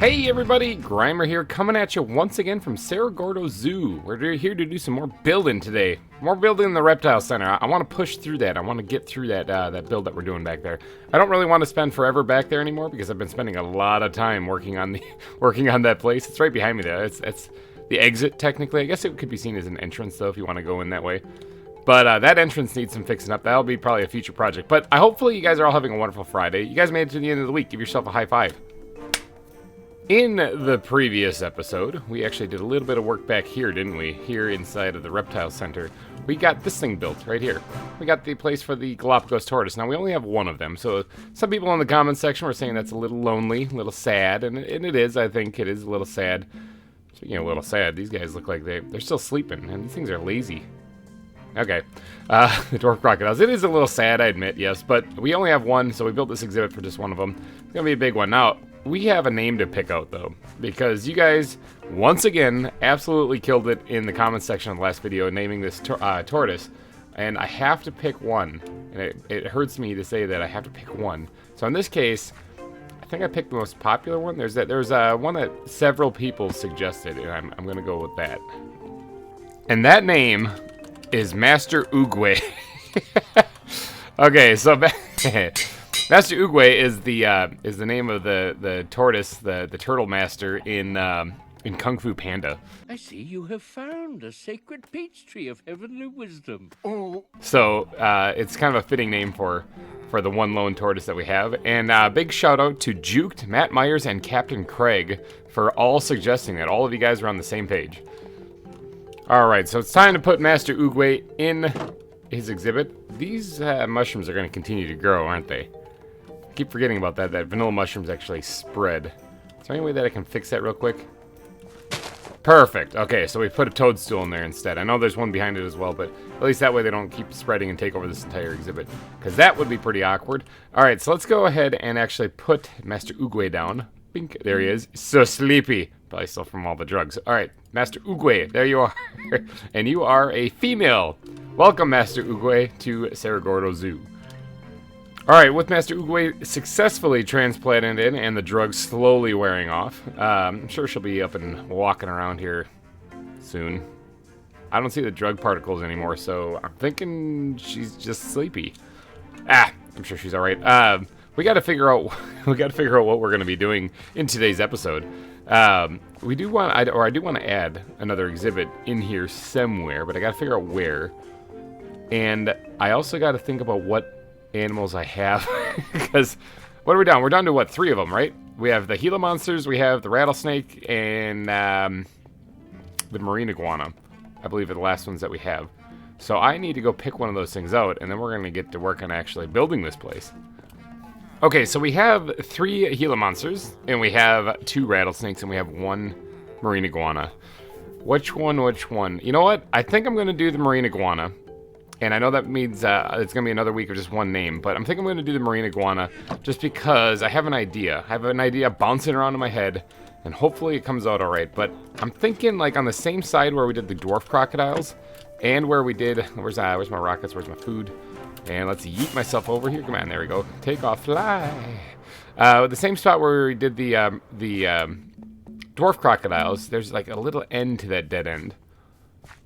Hey everybody, GReimer here, coming at you once again from Saragordo Zoo. We're here to do some more building today. More building in the reptile center. I want to push through that. I want to get through that that build that we're doing back there. I don't really want to spend forever back there anymore because I've been spending a lot of time working on that place. It's right behind me there. It's the exit technically. I guess it could be seen as an entrance though if you want to go in that way. But that entrance needs some fixing up. That'll be probably a future project. But hopefully you guys are all having a wonderful Friday. You guys made it to the end of the week. Give yourself a high five. In the previous episode, we actually did a little bit of work back here, didn't we? Here inside of the reptile center. We got this thing built right here. We got the place for the Galapagos tortoise. Now, we only have one of them, so some people in the comments section were saying that's a little lonely, a little sad, and it is. I think it is a little sad. Speaking of a little sad, these guys look like they're still sleeping, and these things are lazy. Okay, the dwarf crocodiles. It is a little sad, I admit, yes, but we only have one, so we built this exhibit for just one of them. It's going to be a big one. Now, we have a name to pick out, though, because you guys, once again, absolutely killed it in the comments section of the last video, naming this tortoise, and I have to pick one, and it hurts me to say that I have to pick one. So in this case, I think I picked the most popular one. There's one that several people suggested, and I'm going to go with that. And that name is Master Oogway. Okay, so Master Oogway is the name of the tortoise, the turtle master in Kung Fu Panda. I see you have found a sacred peach tree of heavenly wisdom. Oh. So it's kind of a fitting name for the one lone tortoise that we have. And big shout out to Juked, Matt Myers, and Captain Craig for all suggesting that. All of you guys are on the same page. All right, so it's time to put Master Oogway in his exhibit. These mushrooms are going to continue to grow, aren't they? Keep forgetting about that vanilla mushrooms actually spread. Is there any way that I can fix that real quick? Perfect. Okay, so we put a toadstool in there instead. I know there's one behind it as well, but at least that way they don't keep spreading and take over this entire exhibit, because that would be pretty awkward. All right, so let's go ahead and actually put Master Oogway down. Bink, there he is. So sleepy. Probably still from all the drugs. All right, Master Oogway, there you are. And you are a female. Welcome, Master Oogway, to Saragordo Zoo. All right, with Master Oogway successfully transplanted in and the drugs slowly wearing off, I'm sure she'll be up and walking around here soon. I don't see the drug particles anymore, so I'm thinking she's just sleepy. I'm sure she's all right. We got to figure out what we're going to be doing in today's episode. I do want to add another exhibit in here somewhere, but I got to figure out where. And I also got to think about what animals I have, because what are we down? We're down to what, 3 of them, right? We have the Gila monsters, we have the rattlesnake, and the marine iguana. I believe are the last ones that we have. So I need to go pick one of those things out, and then we're going to get to work on actually building this place. Okay, so we have 3 Gila monsters, and we have 2 rattlesnakes, and we have 1 marine iguana. Which one? You know what? I think I'm going to do the marine iguana. And I know that means it's going to be another week of just one name, but I'm thinking I'm going to do the marine iguana just because I have an idea. I have an idea bouncing around in my head, and hopefully it comes out all right. But I'm thinking like on the same side where we did the dwarf crocodiles and where we did, where's my rockets, where's my food? And let's yeet myself over here. Come on, there we go. Take off, fly. The same spot where we did the dwarf crocodiles, there's like a little end to that dead end.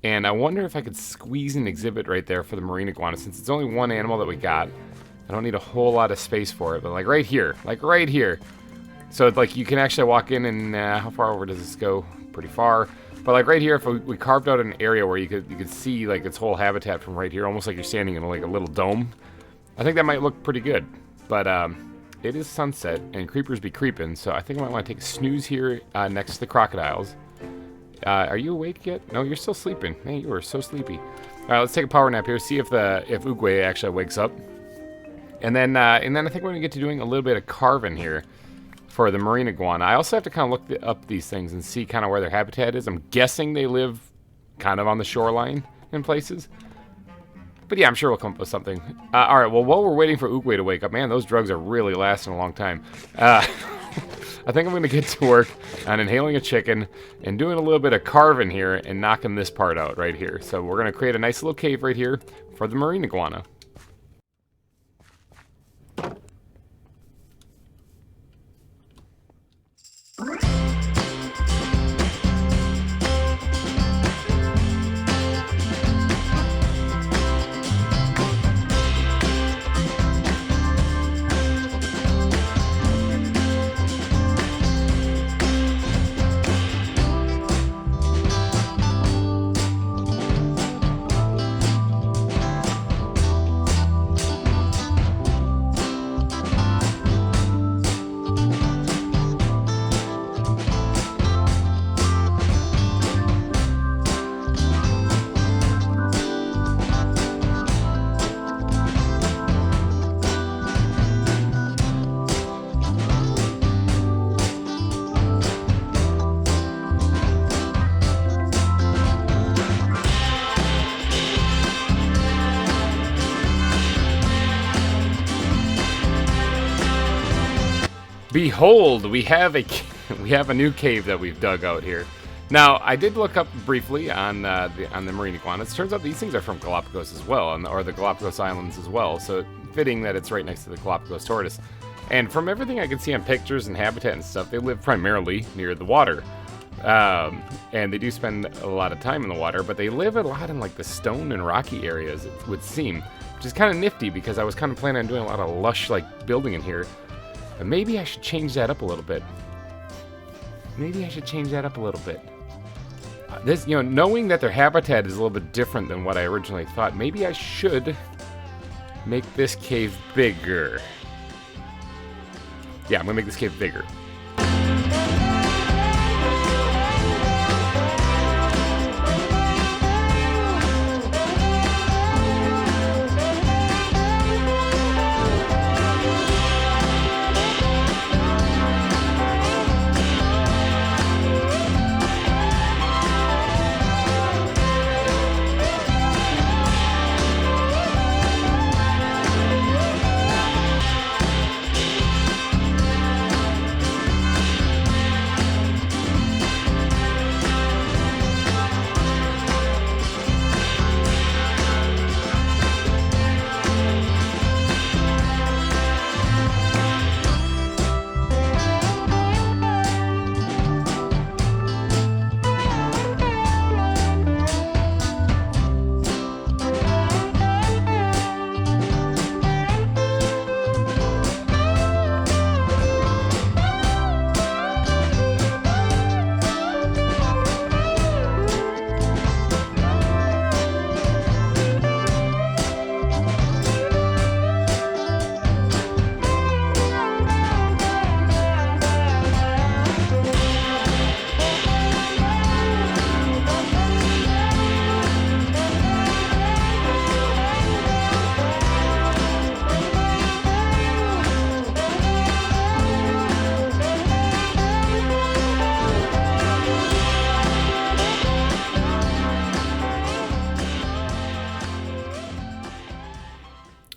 And I wonder if I could squeeze an exhibit right there for the marine iguana, since it's only one animal that we got. I don't need a whole lot of space for it, but like right here. So it's like you can actually walk in and how far over does this go? Pretty far. But like right here, if we carved out an area where you could see like its whole habitat from right here, almost like you're standing in like a little dome. I think that might look pretty good. But it is sunset and creepers be creeping, so I think I might want to take a snooze here next to the crocodiles. Are you awake yet? No, you're still sleeping. Man, you are so sleepy. All right, let's take a power nap here. See if Oogway actually wakes up, and then I think we're gonna get to doing a little bit of carving here for the marine iguana. I also have to kind of look up these things and see kind of where their habitat is. I'm guessing they live kind of on the shoreline in places. But yeah, I'm sure we'll come up with something. All right, well, while we're waiting for Oogway to wake up, man, those drugs are really lasting a long time. I think I'm going to get to work on inhaling a chicken and doing a little bit of carving here and knocking this part out right here. So we're going to create a nice little cave right here for the marine iguana. Behold, we have a new cave that we've dug out here. Now, I did look up briefly on the marine iguanas. Turns out these things are from Galapagos as well, or the Galapagos Islands as well. So fitting that it's right next to the Galapagos tortoise. And from everything I can see on pictures and habitat and stuff, they live primarily near the water. And they do spend a lot of time in the water, but they live a lot in like the stone and rocky areas, it would seem, which is kind of nifty because I was kind of planning on doing a lot of lush like building in here. But maybe I should change that up a little bit. This, knowing that their habitat is a little bit different than what I originally thought, maybe I should make this cave bigger. Yeah, I'm gonna make this cave bigger.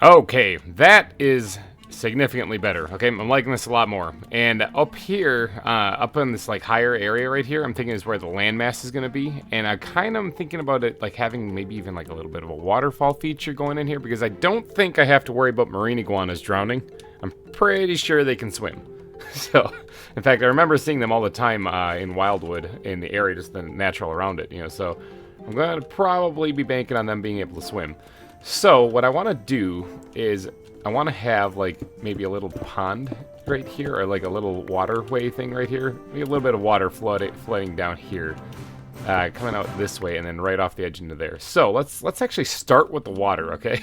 Okay, that is significantly better. Okay, I'm liking this a lot more. And up here, up in this like higher area right here, I'm thinking is where the landmass is going to be. And I kind of am thinking about it like having maybe even like a little bit of a waterfall feature going in here, because I don't think I have to worry about marine iguanas drowning. I'm pretty sure they can swim. So, in fact, I remember seeing them all the time in Wildwood in the area, just the natural around it, so I'm going to probably be banking on them being able to swim. So what I want to do is I want to have like maybe a little pond right here, or like a little waterway thing right here. Maybe a little bit of water flooding down here, coming out this way, and then right off the edge into there. So let's actually start with the water, okay?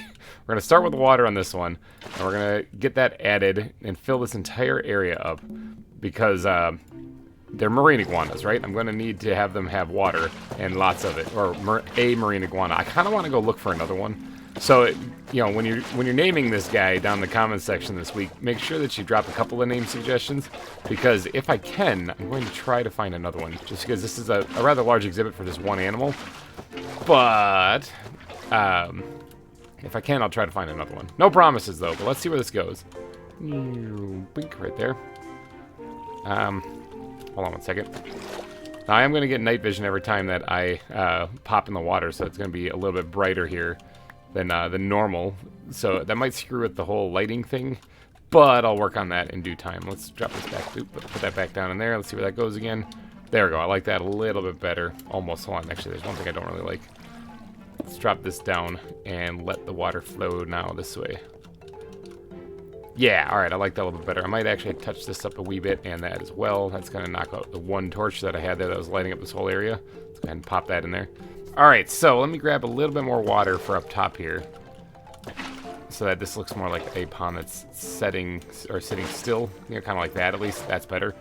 We're gonna start with the water on this one, and we're gonna get that added and fill this entire area up, because they're marine iguanas, right? I'm gonna need to have them have water and lots of it, or a marine iguana. I kind of want to go look for another one. So, when you're naming this guy down in the comments section this week, make sure that you drop a couple of name suggestions, because if I can, I'm going to try to find another one, just because this is a rather large exhibit for this one animal. But if I can, I'll try to find another one. No promises though, but let's see where this goes. Blink right there. Hold on one second. Now, I am going to get night vision every time that I pop in the water, so it's going to be a little bit brighter here than normal. So that might screw with the whole lighting thing, but I'll work on that in due time. Let's drop this back. Put that back down in there. Let's see where that goes again. There we go. I like that a little bit better. Almost. Hold on. Actually, there's one thing I don't really like. Let's drop this down and let the water flow now this way. Yeah, alright, I like that a little bit better. I might actually touch this up a wee bit, and that as well. That's going to knock out the one torch that I had there that was lighting up this whole area. Let's go ahead and pop that in there. Alright, so let me grab a little bit more water for up top here, so that this looks more like a pond that's sitting still, kind of like that. At least that's better.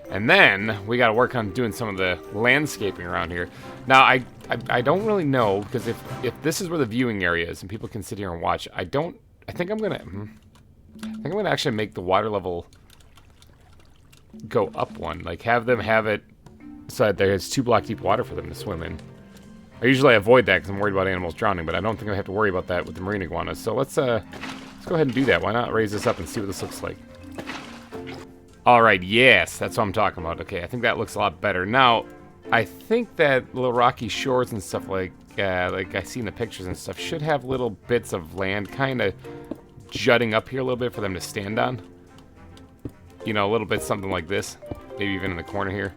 And then we got to work on doing some of the landscaping around here. Now, I don't really know, because if this is where the viewing area is and people can sit here and watch, I think I'm gonna actually make the water level go up one. Like, have them have it so that there's 2 block deep water for them to swim in. I usually avoid that because I'm worried about animals drowning, but I don't think I have to worry about that with the marine iguanas. So let's go ahead and do that. Why not raise this up and see what this looks like? All right, yes, that's what I'm talking about. Okay, I think that looks a lot better. Now, I think that little rocky shores and stuff like I see in the pictures and stuff should have little bits of land kind of jutting up here a little bit for them to stand on. You know, a little bit something like this. Maybe even in the corner here.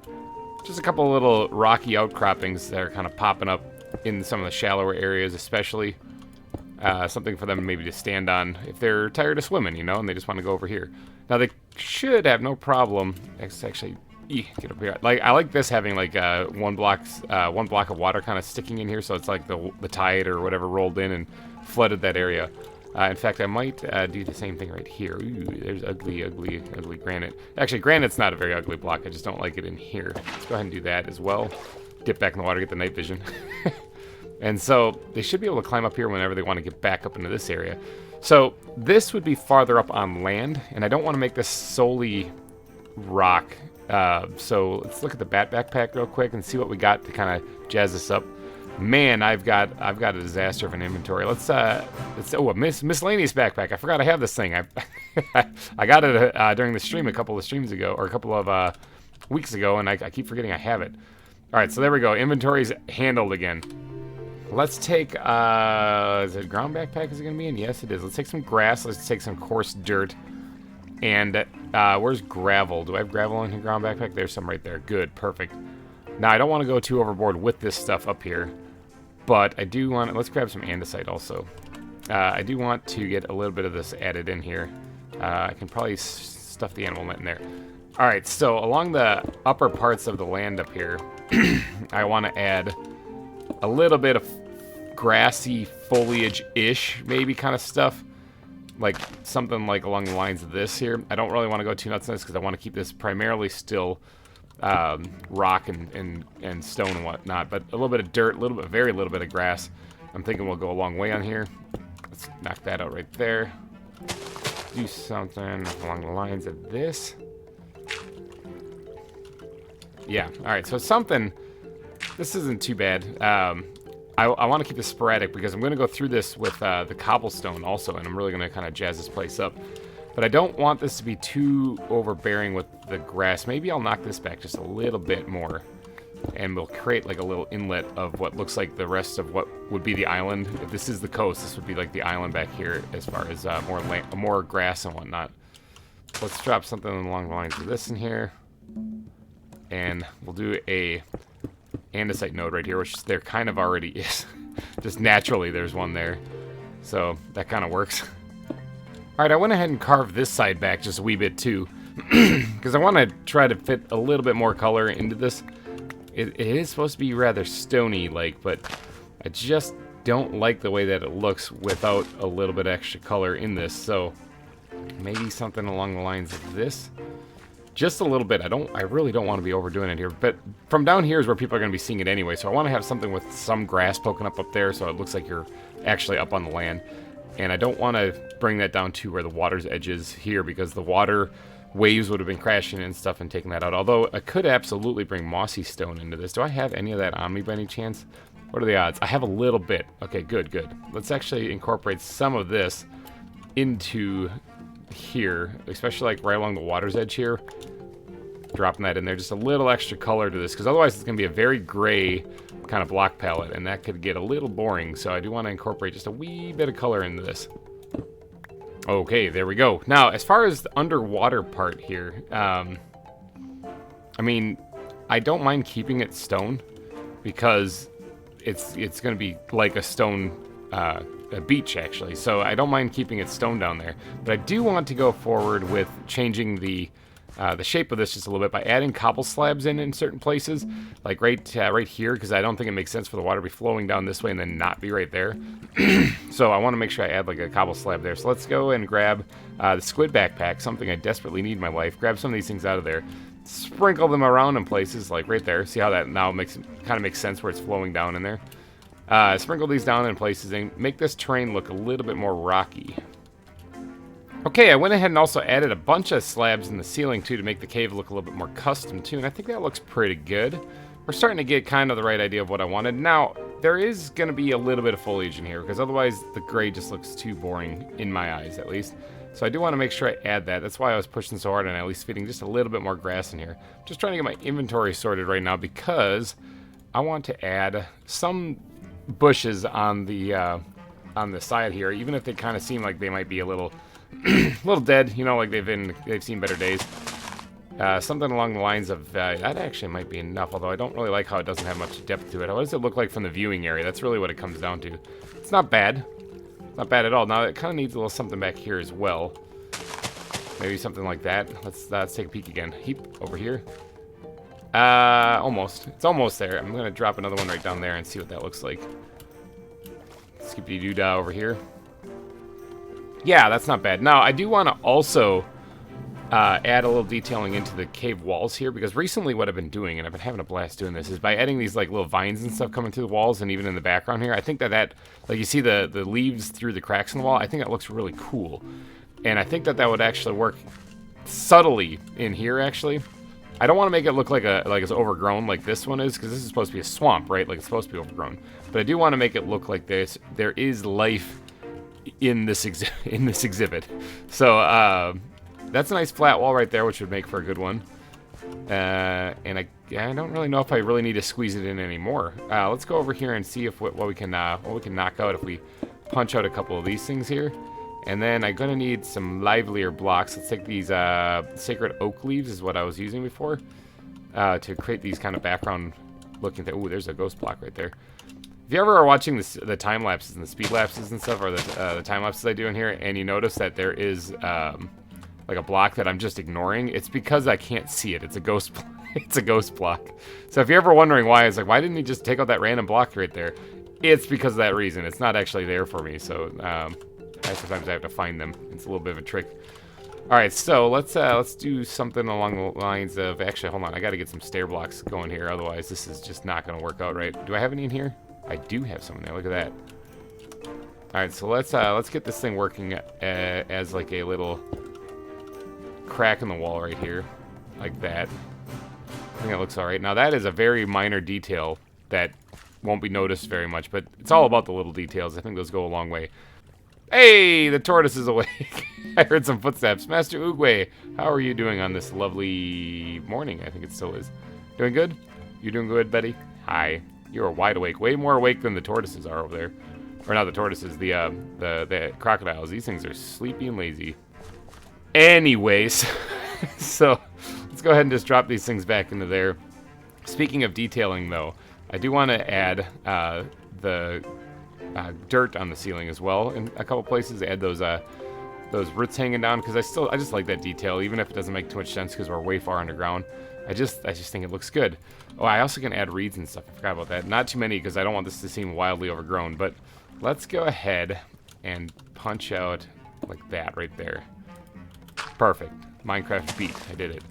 Just a couple of little rocky outcroppings that are kind of popping up in some of the shallower areas especially. Something for them maybe to stand on if they're tired of swimming, you know, and they just want to go over here. Now, they should have no problem. Actually, get up here. Like, I like this having like one block of water kind of sticking in here, so it's like the tide or whatever rolled in and flooded that area. In fact, I might do the same thing right here. Ooh, there's ugly granite. Actually, granite's not a very ugly block. I just don't like it in here. Let's go ahead and do that as well. Dip back in the water, get the night vision. And so they should be able to climb up here whenever they want to get back up into this area. So this would be farther up on land, and I don't want to make this solely rock. So let's look at the bat backpack real quick and see what we got to kind of jazz this up. Man, I've got a disaster of an inventory. Let's a miscellaneous backpack. I forgot I have this thing. I got it during the stream a couple of streams ago, or a couple of weeks ago, and I keep forgetting I have it. All right, so there we go. Inventory's handled again. Let's take, is it ground backpack is it going to be in? Yes, it is. Let's take some grass. Let's take some coarse dirt. And where's gravel? Do I have gravel in the ground backpack? There's some right there. Good, perfect. Now, I don't want to go too overboard with this stuff up here. But I do want, let's grab some andesite also. I do want to get a little bit of this added in here. I can probably stuff the animal net in there. All right, so along the upper parts of the land up here, I want to add a little bit of grassy foliage-ish, maybe kind of stuff. Like something like along the lines of this here. I don't really want to go too nuts on this because I want to keep this primarily still rock and stone and whatnot. But a little bit of dirt, very little bit of grass. I'm thinking we'll go a long way on here. Let's knock that out right there. Do something along the lines of this. Yeah, all right, so something. This isn't too bad. I want to keep this sporadic because I'm going to go through this with the cobblestone also, and I'm really going to kind of jazz this place up. But I don't want this to be too overbearing with the grass. Maybe I'll knock this back just a little bit more, and we'll create like a little inlet of what looks like the rest of what would be the island. If this is the coast, this would be like the island back here as far as more grass and whatnot. Let's drop something along the lines of this in here, and we'll do a andesite node right here, which there kind of already is. Just naturally there's one there, so that kind of works. Alright, I went ahead and carved this side back just a wee bit too, because I want to try to fit a little bit more color into this. It is supposed to be rather stony like, but I just don't like the way that it looks without a little bit extra color in this, so maybe something along the lines of this. Just a little bit. I really don't want to be overdoing it here, but from down here is where people are going to be seeing it anyway, so I want to have something with some grass poking up there so it looks like you're actually up on the land. And I don't want to bring that down to where the water's edge is here because the water waves would have been crashing and stuff and taking that out. Although I could absolutely bring mossy stone into this. Do I have any of that on me by any chance? What are the odds? I have a little bit. Okay, good. Let's actually incorporate some of this into here, especially like right along the water's edge here. Dropping that in there, just a little extra color to this, because otherwise it's going to be a very gray kind of block palette, and that could get a little boring, so I do want to incorporate just a wee bit of color into this. Okay, there we go. Now, as far as the underwater part here, I mean, I don't mind keeping it stone, because it's going to be like a stone a beach, actually, so I don't mind keeping it stone down there, but I do want to go forward with changing the shape of this just a little bit by adding cobble slabs in certain places, like right here, because I don't think it makes sense for the water to be flowing down this way and then not be right there. So I want to make sure I add like a cobble slab there. So let's go and grab the squid backpack, something I desperately need in my life. Grab some of these things out of there, sprinkle them around in places like right there. See how that now kind of makes sense where it's flowing down in there. Sprinkle these down in places and make this terrain look a little bit more rocky. Okay, I went ahead and also added a bunch of slabs in the ceiling too to make the cave look a little bit more custom too, and I think that looks pretty good. We're starting to get kind of the right idea of what I wanted. Now, there is going to be a little bit of foliage in here, because otherwise the gray just looks too boring, in my eyes at least. So I do want to make sure I add that. That's why I was pushing so hard on at least fitting just a little bit more grass in here. Just trying to get my inventory sorted right now because I want to add some bushes on the side here, even if they kind of seem like they might be a little little dead, you know, like they've seen better days. Something along the lines of that actually might be enough, although I don't really like how it doesn't have much depth to it. What does it look like from the viewing area? That's really what it comes down to. It's not bad. Not bad at all. Now, it kind of needs a little something back here as well. Maybe something like that. Let's take a peek again. Heap over here. Almost. It's almost there. I'm going to drop another one right down there and see what that looks like. Skippity-doo-dah over here. Yeah, that's not bad. Now, I do want to also add a little detailing into the cave walls here, because recently what I've been doing, and I've been having a blast doing this, is by adding these like little vines and stuff coming through the walls and even in the background here. I think that like you see the leaves through the cracks in the wall, I think that looks really cool. And I think that would actually work subtly in here, actually. I don't want to make it look like it's overgrown like this one is, because this is supposed to be a swamp, right? Like it's supposed to be overgrown. But I do want to make it look like there is life in this exhibit. So that's a nice flat wall right there, which would make for a good one. And I don't really know if I really need to squeeze it in anymore. Let's go over here and see if what we can knock out if we punch out a couple of these things here. And then I'm gonna need some livelier blocks. Let's take these sacred oak leaves, is what I was using before, to create these kind of background looking things. Ooh, there's a ghost block right there. If you ever are watching the time lapses and the speed lapses and stuff, or the time lapses I do in here, and you notice that there is like a block that I'm just ignoring, it's because I can't see it. It's a ghost. It's a ghost block. So if you're ever wondering why, it's like, why didn't he just take out that random block right there? It's because of that reason. It's not actually there for me. So sometimes I have to find them. It's a little bit of a trick. All right, so let's do something along the lines of, actually, hold on, I got to get some stair blocks going here. Otherwise, this is just not going to work out right. Do I have any in here? I do have some in there. Look at that. All right, so let's get this thing working as like a little crack in the wall right here, like that. I think it looks all right. Now that is a very minor detail that won't be noticed very much, but it's all about the little details. I think those go a long way. Hey, the tortoise is awake. I heard some footsteps. Master Oogway, how are you doing on this lovely morning? I think it still is. Doing good? You doing good, Betty? Hi. You are wide awake. Way more awake than the tortoises are over there. Or not the tortoises, the crocodiles. These things are sleepy and lazy. Anyways, so let's go ahead and just drop these things back into there. Speaking of detailing, though, I do want to add the dirt on the ceiling as well in a couple places. Add those roots hanging down, because I just like that detail, even if it doesn't make too much sense because we're way far underground. I just think it looks good. Oh, I also can add reeds and stuff. I forgot about that. Not too many, because I don't want this to seem wildly overgrown. But let's go ahead and punch out like that right there. Perfect. Minecraft beat. I did it.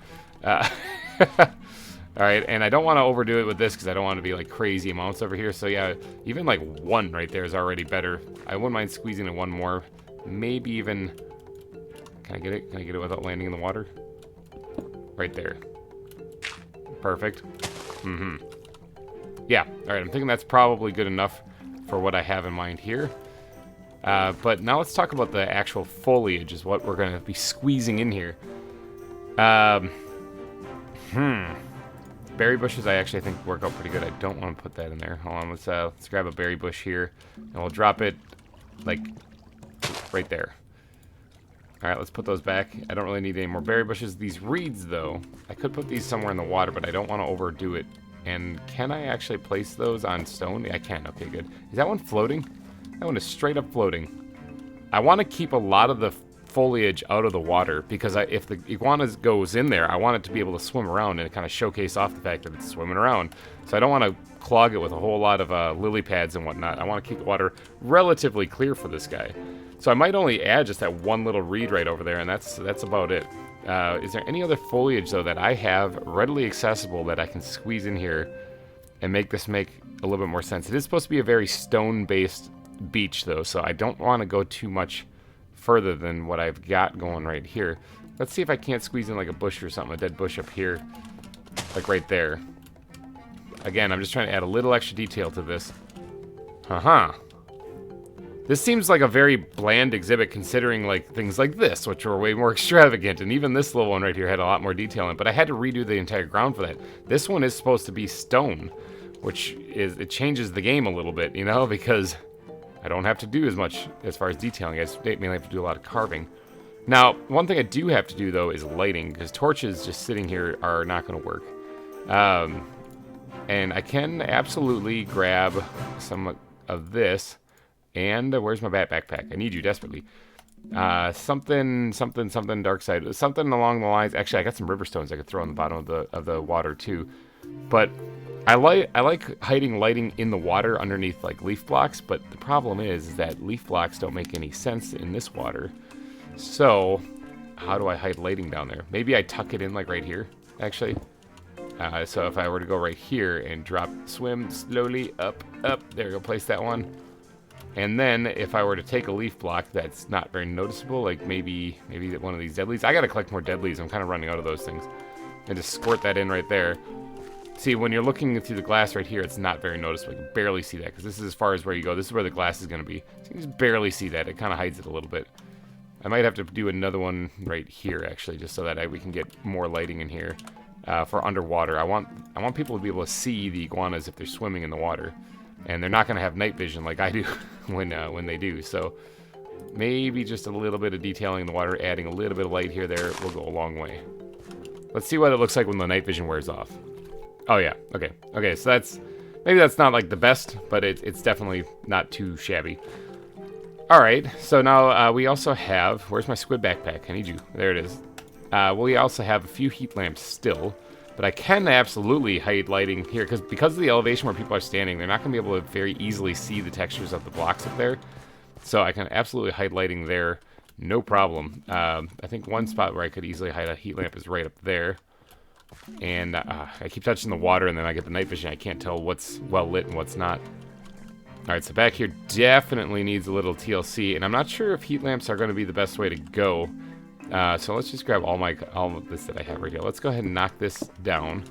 Alright, and I don't want to overdo it with this because I don't want to be like crazy amounts over here. So yeah, even like one right there is already better. I wouldn't mind squeezing in one more. Maybe even... Can I get it? Can I get it without landing in the water? Right there. Perfect. Yeah, alright, I'm thinking that's probably good enough for what I have in mind here. But now let's talk about the actual foliage, is what we're going to be squeezing in here. Berry bushes I actually think work out pretty good. I don't want to put that in there. Hold on, let's grab a berry bush here, and we'll drop it, like, right there. Alright, let's put those back. I don't really need any more berry bushes. These reeds, though, I could put these somewhere in the water, but I don't want to overdo it. And can I actually place those on stone? I can. Okay, good. Is that one floating? That one is straight up floating. I want to keep a lot of the foliage out of the water, because if the iguana goes in there, I want it to be able to swim around and kind of showcase off the fact that it's swimming around. So I don't want to clog it with a whole lot of lily pads and whatnot. I want to keep the water relatively clear for this guy. So I might only add just that one little reed right over there, and that's about it. Is there any other foliage, though, that I have readily accessible that I can squeeze in here and make this make a little bit more sense? It is supposed to be a very stone-based beach, though, so I don't want to go too much further than what I've got going right here. Let's see if I can't squeeze in like a bush or something, a dead bush up here, like right there. Again, I'm just trying to add a little extra detail to this. This seems like a very bland exhibit considering like things like this, which were way more extravagant, and even this little one right here had a lot more detail in it, but I had to redo the entire ground for that. This one is supposed to be stone, which is, it changes the game a little bit, you know, because I don't have to do as much as far as detailing. I just mainly have to do a lot of carving. Now, one thing I do have to do, though, is lighting, because torches just sitting here are not going to work. And I can absolutely grab some of this, and where's my backpack? I need you desperately. Something dark side, something along the lines. Actually, I got some river stones I could throw on the bottom of the water too. But I like hiding lighting in the water underneath like leaf blocks. But the problem is that leaf blocks don't make any sense in this water. So, how do I hide lighting down there? Maybe I tuck it in like right here, actually. So if I were to go right here and swim slowly up, there we go, place that one. And then if I were to take a leaf block that's not very noticeable, like maybe one of these dead leaves. I gotta collect more dead leaves, I'm kind of running out of those things. And just squirt that in right there. See, when you're looking through the glass right here, it's not very noticeable. You can barely see that, because this is as far as where you go. This is where the glass is going to be. So you can just barely see that. It kind of hides it a little bit. I might have to do another one right here, actually, just so that we can get more lighting in here for underwater. I want people to be able to see the iguanas if they're swimming in the water. And they're not going to have night vision like I do when they do. So maybe just a little bit of detailing in the water, adding a little bit of light here, there, will go a long way. Let's see what it looks like when the night vision wears off. Oh yeah, okay, so maybe that's not like the best, but it's definitely not too shabby. Alright, so now we also have, where's my squid backpack? I need you, there it is. We also have a few heat lamps still, but I can absolutely hide lighting here, because of the elevation where people are standing, they're not going to be able to very easily see the textures of the blocks up there. So I can absolutely hide lighting there, no problem. I think one spot where I could easily hide a heat lamp is right up there. And I keep touching the water, and then I get the night vision. I can't tell what's well lit and what's not. Alright, so back here definitely needs a little TLC, and I'm not sure if heat lamps are going to be the best way to go. So let's just grab all of this that I have right here. Let's go ahead and knock this down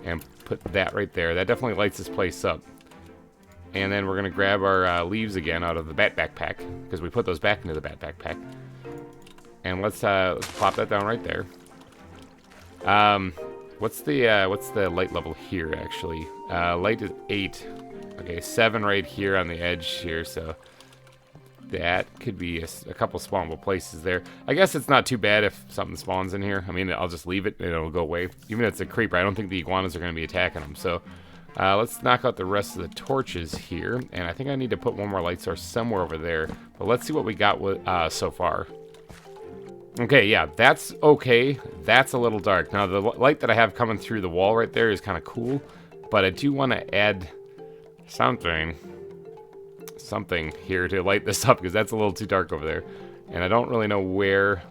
and put that right there. That definitely lights this place up. And then we're going to grab our leaves again out of the bat backpack, because we put those back into the bat backpack. And let's plop that down right there. What's the light level here, actually? Light is 8. Okay, 7 right here on the edge here, so that could be a couple spawnable places there. I guess it's not too bad if something spawns in here. I mean, I'll just leave it and it'll go away. Even if it's a creeper, I don't think the iguanas are going to be attacking them. So let's knock out the rest of the torches here. And I think I need to put one more light source somewhere over there. But let's see what we got with, so far. Okay, yeah, that's okay. That's a little dark. Now, the light that I have coming through the wall right there is kind of cool. But I do want to add something here to light this up, because that's a little too dark over there. And I don't really know where...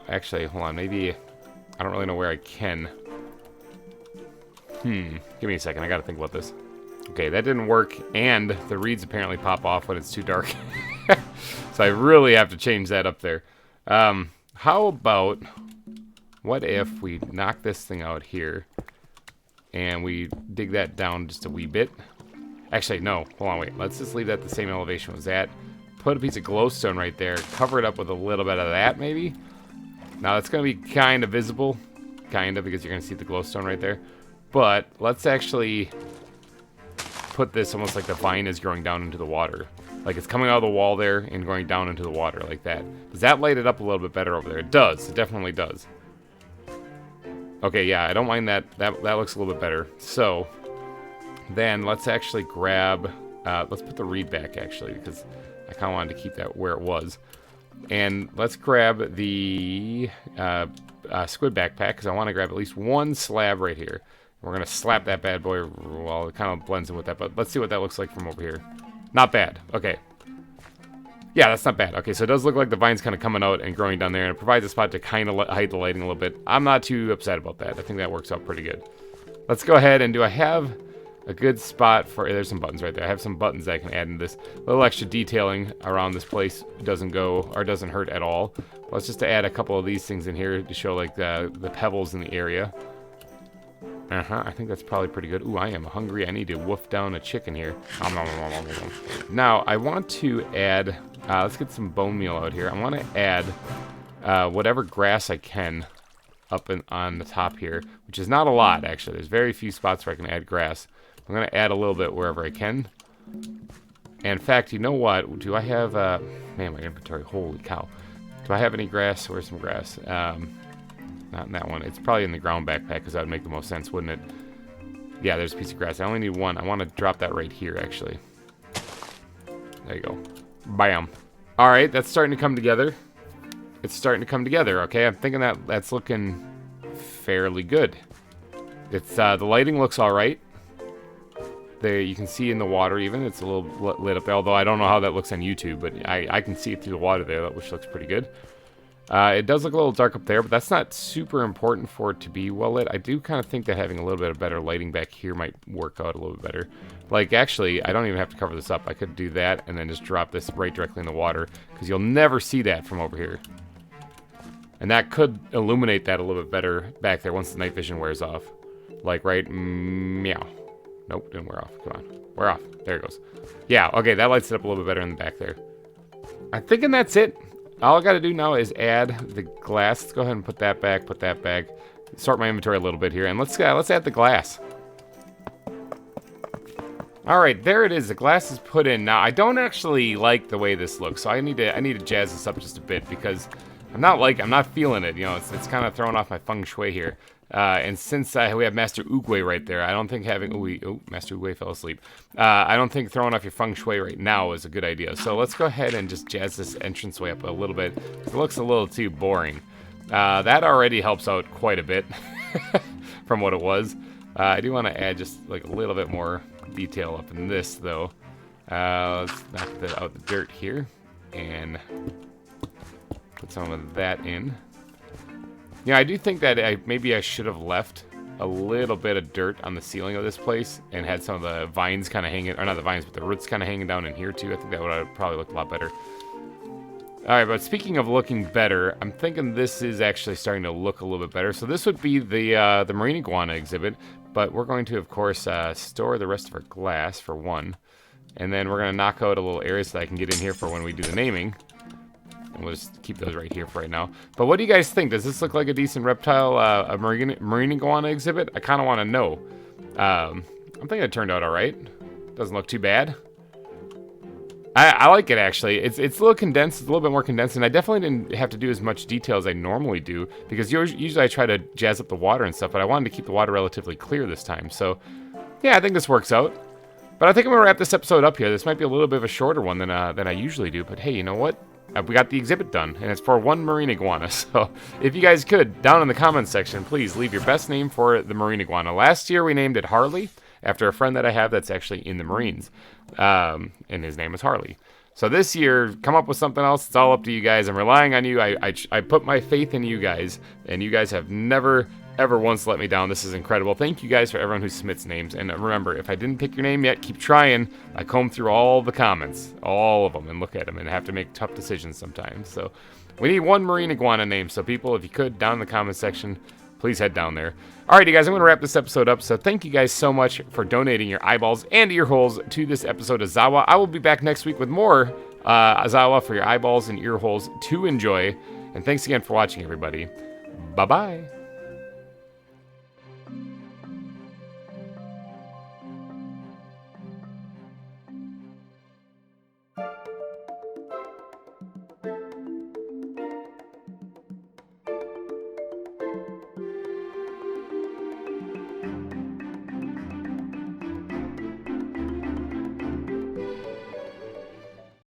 Actually, hold on, maybe... I don't really know where I can. Give me a second, I gotta think about this. Okay, that didn't work, and the reeds apparently pop off when it's too dark. So I really have to change that up there. How about... What if we knock this thing out here, and we dig that down just a wee bit? Actually, no. Hold on, wait. Let's just leave that the same elevation it was at. Put a piece of glowstone right there. Cover it up with a little bit of that, maybe. Now, it's going to be kind of visible. Kind of, because you're going to see the glowstone right there. But let's actually put this almost like the vine is growing down into the water. Like it's coming out of the wall there and going down into the water like that. Does that light it up a little bit better over there? It does. It definitely does. Okay, yeah, I don't mind that. That looks a little bit better. So... then let's actually grab, let's put the reed back actually, because I kind of wanted to keep that where it was. And let's grab the squid backpack, because I want to grab at least one slab right here. We're going to slap that bad boy, well, it kind of blends in with that, but let's see what that looks like from over here. Not bad, okay. Yeah, that's not bad. Okay, so it does look like the vine's kind of coming out and growing down there, and it provides a spot to kind of hide the lighting a little bit. I'm not too upset about that. I think that works out pretty good. Let's go ahead and do I have... a good spot for... There's some buttons right there. I have some buttons that I can add in this. A little extra detailing around this place doesn't hurt at all. Let's just add a couple of these things in here to show like the pebbles in the area. I think that's probably pretty good. Ooh, I am hungry. I need to wolf down a chicken here. Now, I want to add... let's get some bone meal out here. I want to add whatever grass I can up on the top here, which is not a lot, actually. There's very few spots where I can add grass. I'm going to add a little bit wherever I can. And in fact, you know what? Do I have... man, my inventory. Holy cow. Do I have any grass? Where's some grass? Not in that one. It's probably in the ground backpack because that would make the most sense, wouldn't it? Yeah, there's a piece of grass. I only need one. I want to drop that right here, actually. There you go. Bam. All right, that's starting to come together. It's starting to come together, okay? I'm thinking that that's looking fairly good. It's the lighting looks all right. There, you can see in the water even. It's a little lit up there, although I don't know how that looks on YouTube, but I can see it through the water there, which looks pretty good. It does look a little dark up there, but that's not super important for it to be well lit. I do kind of think that having a little bit of better lighting back here might work out a little bit better. Like, actually, I don't even have to cover this up. I could do that and then just drop this right directly in the water, because you'll never see that from over here. And that could illuminate that a little bit better back there once the night vision wears off. Like, right, meow. Nope, didn't wear off. Come on, wear off. There it goes. Yeah, okay, that lights it up a little bit better in the back there. I'm thinking that's it. All I got to do now is add the glass. Let's go ahead and put that back, sort my inventory a little bit here, and let's add the glass. All right, there it is. The glass is put in. Now, I don't actually like the way this looks, so I need to jazz this up just a bit because I'm not feeling it. You know, it's kind of throwing off my feng shui here. And since we have Master Oogway right there, I don't think having... Oh, Master Oogway fell asleep. I don't think throwing off your feng shui right now is a good idea. So let's go ahead and just jazz this entranceway up a little bit. It looks a little too boring. That already helps out quite a bit from what it was. I do want to add just like a little bit more detail up in this, though. Let's knock out the dirt here and put some of that in. Yeah, I do think that maybe I should have left a little bit of dirt on the ceiling of this place and had some of the vines kind of hanging, or not the vines, but the roots kind of hanging down in here too. I think that would have probably looked a lot better. All right, but speaking of looking better, I'm thinking this is actually starting to look a little bit better. So this would be the marine iguana exhibit, but we're going to, of course, store the rest of our glass for one. And then we're going to knock out a little area so that I can get in here for when we do the naming. And we'll just keep those right here for right now. But what do you guys think? Does this look like a decent reptile, a marine iguana exhibit? I kind of want to know. I'm thinking it turned out all right. Doesn't look too bad. I like it, actually. It's a little condensed. It's a little bit more condensed. And I definitely didn't have to do as much detail as I normally do. Because usually I try to jazz up the water and stuff. But I wanted to keep the water relatively clear this time. So, yeah, I think this works out. But I think I'm going to wrap this episode up here. This might be a little bit of a shorter one than I usually do. But hey, you know what? We got the exhibit done, and it's for one marine iguana. So if you guys could, down in the comments section, please leave your best name for the marine iguana. Last year we named it Harley, after a friend that I have that's actually in the Marines, and his name is Harley. So this year, come up with something else. It's all up to you guys. I'm relying on you. I put my faith in you guys, and you guys have never, ever once let me down. This is incredible. Thank you guys for everyone who submits names. And remember, if I didn't pick your name yet, keep trying. I comb through all the comments, all of them, and look at them, and have to make tough decisions sometimes. So we need one marine iguana name. So people, if you could, down in the comment section, please head down there. All right, you guys, I'm going to wrap this episode up. So thank you guys so much for donating your eyeballs and ear holes to this episode of ZAWA. I will be back next week with more ZAWA for your eyeballs and ear holes to enjoy. And thanks again for watching, everybody. Bye-bye.